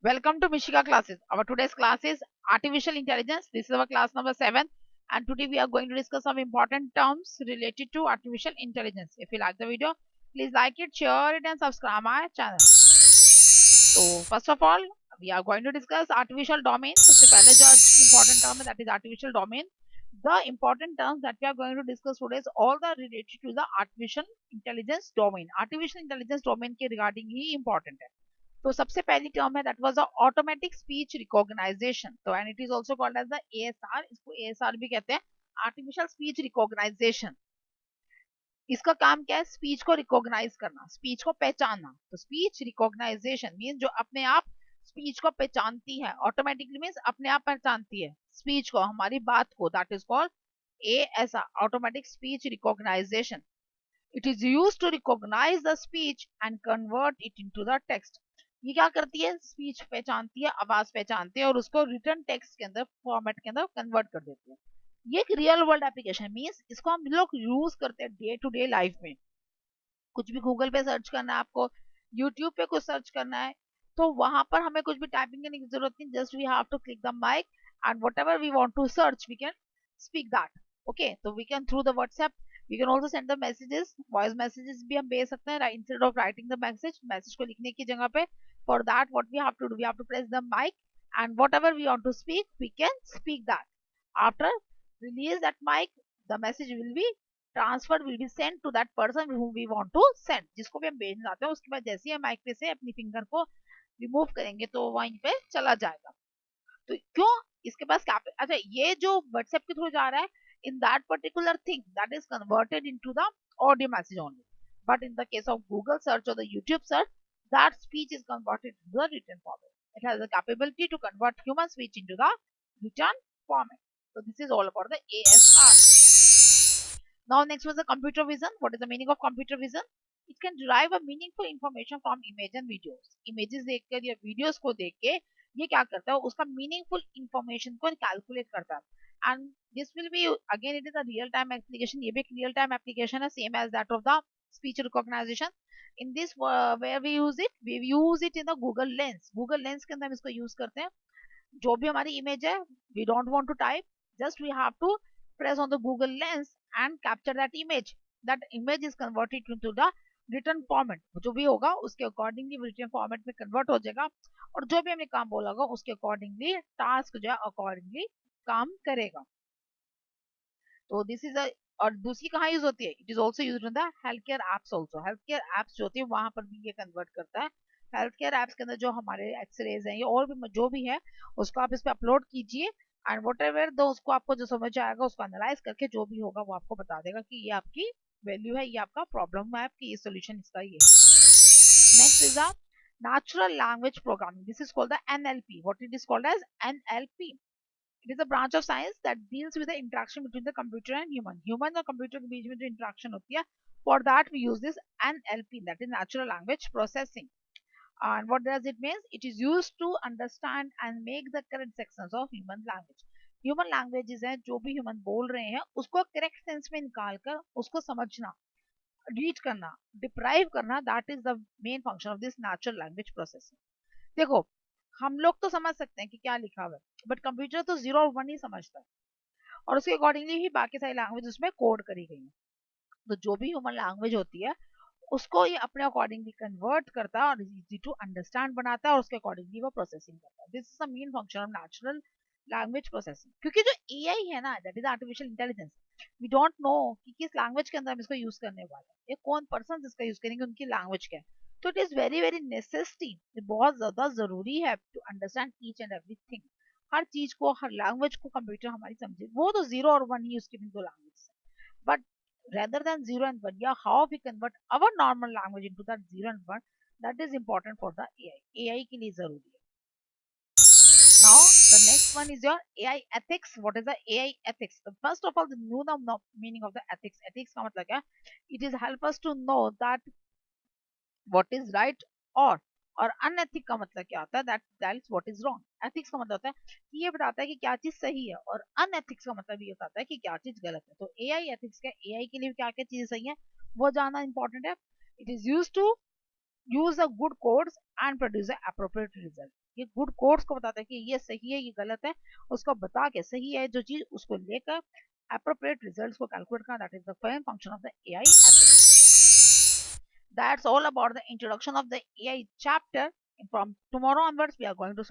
Welcome to Mishika classes. Our today's class is artificial intelligence. This is our class number 7 and today we are going to discuss some important terms related to artificial intelligence. If you like the video, please like it, share it and subscribe my channel. So first of all, we are going to discuss artificial domain. सबसे पहले जो important term है that is artificial domain. The important terms that we are going to discuss today is all the related to the artificial intelligence domain. Artificial intelligence domain के regarding ही important है. तो सबसे पहली term है that was the automatic speech recognisation. तो and it is also called as the ASR. इसको ASR भी कहते हैं, आर्टिफिशियल स्पीच रिकॉग्नाइजेशन. इसका काम क्या है? स्पीच को रिकॉग्नाइज करना, स्पीच को पहचानना. तो स्पीच रिकॉग्नाइजेशन मीन जो अपने आप स्पीच को पहचानती है, ऑटोमेटिकली मीन्स अपने आप पहचानती है स्पीच को, हमारी बात को. That is called ASR, automatic speech recognisation. It is use to recognise the speech and convert it into the text. ये क्या करती है? स्पीच पहचानती है, आवाज पहचानती है और उसको रिटर्न टेक्स्ट के अंदर, फॉर्मेट के अंदर कन्वर्ट कर देती है. ये एक रियल वर्ल्ड एप्लीकेशन मींस इसको हम लोग यूज करते हैं डे टू डे लाइफ में. कुछ भी गूगल पे सर्च करना है आपको, यूट्यूब पे कुछ सर्च करना है, तो वहां पर हमें कुछ भी टाइपिंग करने की जरूरत नहीं. Just we have to click the mic and whatever we want to search we can speak that. Okay, तो we can through the WhatsApp we can also send the messages, voice messages भी हम भेज सकते हैं instead of writing the message. Message को लिखने की जगह पे for that what we have to do, we have to press the mic and whatever we want to speak we can speak that. After release that mic, the message will be transferred, will be sent to that person whom we want to send. जिसको भी हम भेजना चाहते हैं उसके बाद जैसे ही हम माइक पे से अपनी फिंगर को रिमूव करेंगे तो वहीं पे चला जाएगा. तो क्यों? इसके पास क्या? अच्छा, ये जो व्हाट्सएप के थ्रू जा रहा है, in that particular thing that is converted into the audio message only. But in the case of Google search और the YouTube search, that speech is converted into the written format. It has the capability to convert human speech into the written format. So this is all about the ASR. Now next was the computer vision. What is the meaning of computer vision? It can derive a meaningful information from image and videos. Images देखकर या videos को देख के ये क्या करता है? उसका meaningful information को calculate करता है. And this will be again it is a real time application. ये भी एक real time application है, same as that of the speech recognition. In this where we use it in the Google Lens. Google Lens के अंदर हम इसको use करते हैं. जो भी हमारी इमेज है, we don't want to type, just we have to press on the Google Lens and capture that image. That image is converted into the written format. जो भी होगा उसके अकॉर्डिंगली written format में कन्वर्ट हो जाएगा और जो भी हमने काम बोला होगा उसके अकॉर्डिंगली टास्क जो है अकॉर्डिंगली काम करेगा. तो दिस इज अ. और दूसरी कहाँ यूज होती है? It is also use in the health care apps. Also health care apps जो होती है वहां पर भी ये कन्वर्ट करता है. हेल्थ केयर एप्स के अंदर जो हमारे एक्सरेज हैं या और भी जो भी है उसको आप इस पे अपलोड कीजिए एंड वट एवर दो उसको आपको जो समझ आएगा उसको एनालाइज करके जो भी होगा वो आपको बता देगा कि ये आपकी वैल्यू है, ये आपका प्रॉब्लम है, आपकी ये सोल्यूशन इसका ये. Next is the natural language programming. This is called the NLP. What it is called as NLP. It is a branch of science that deals with the interaction between the computer and human. Human और computer के बीच में जो interaction होती है, for that we use this NLP, that is natural language processing. And what does it mean? It is used to understand and make the correct sections of human language. Human languages हैं जो भी human बोल रहे हैं उसको correct sense में निकाल कर उसको समझना, रीड करना, डिप्राइव करना, that is the main function of this natural language processing. देखो, हम लोग तो समझ सकते हैं कि क्या लिखा हुआ है बट कंप्यूटर तो 0 और 1 ही समझता है और उसके अकॉर्डिंगली ही बाकी सारी लैंग्वेज उसमें कोड करी गई है. तो जो भी ह्यूमन लैंग्वेज होती है उसको ये अपने अकॉर्डिंगली कन्वर्ट करता है और इजी टू अंडरस्टैंड बनाता है और उसके अकॉर्डिंगली वो प्रोसेसिंग करता है. This is the main function of natural language processing. क्योंकि जो एआई है ना, that is artificial intelligence, we don't know कि किस लैंग्वेज के अंदर हम इसको यूज करने वाले हैं या कौन पर्सन इसका यूज करेंगे, उनकी लैंग्वेज क्या है. तो it is very very necessity, बहुत ज्यादा जरूरी है to understand each and everything. हर चीज को, हर लैंग्वेज को कंप्यूटर हमारी समझे. वो तो 0 और 1 ही उसकी भी दो लैंग्वेज है. But rather than 0 and 1, yeah, how we convert our normal language into that 0 and 1, that is important for the AI के लिए जरूरी है. Now the next one is your AI ethics. What is the AI ethics? So first of all, the know the meaning of the ethics. Ethics का मतलब क्या है? It is help us to know that what is right और अनएथिक का मतलब क्या होता है? That is what is wrong. Ethics का मतलब होता है कि ये बताता है कि क्या चीज सही है और अनएथिक्स का मतलब ये बताता है कि क्या चीज गलत है. तो एआई एथिक्स का एआई के लिए क्या क्या चीजें सही है वो जानना इंपॉर्टेंट है. It is use to use the good codes and produce the appropriate result. ये गुड कोर्स को बताता है कि ये सही है, ये गलत है, उसको बता के सही है जो चीज उसको लेकर appropriate results को calculate करना. That is the main function of the AI ethics. That's all about the introduction of the AI chapter. From tomorrow onwards, we are going to start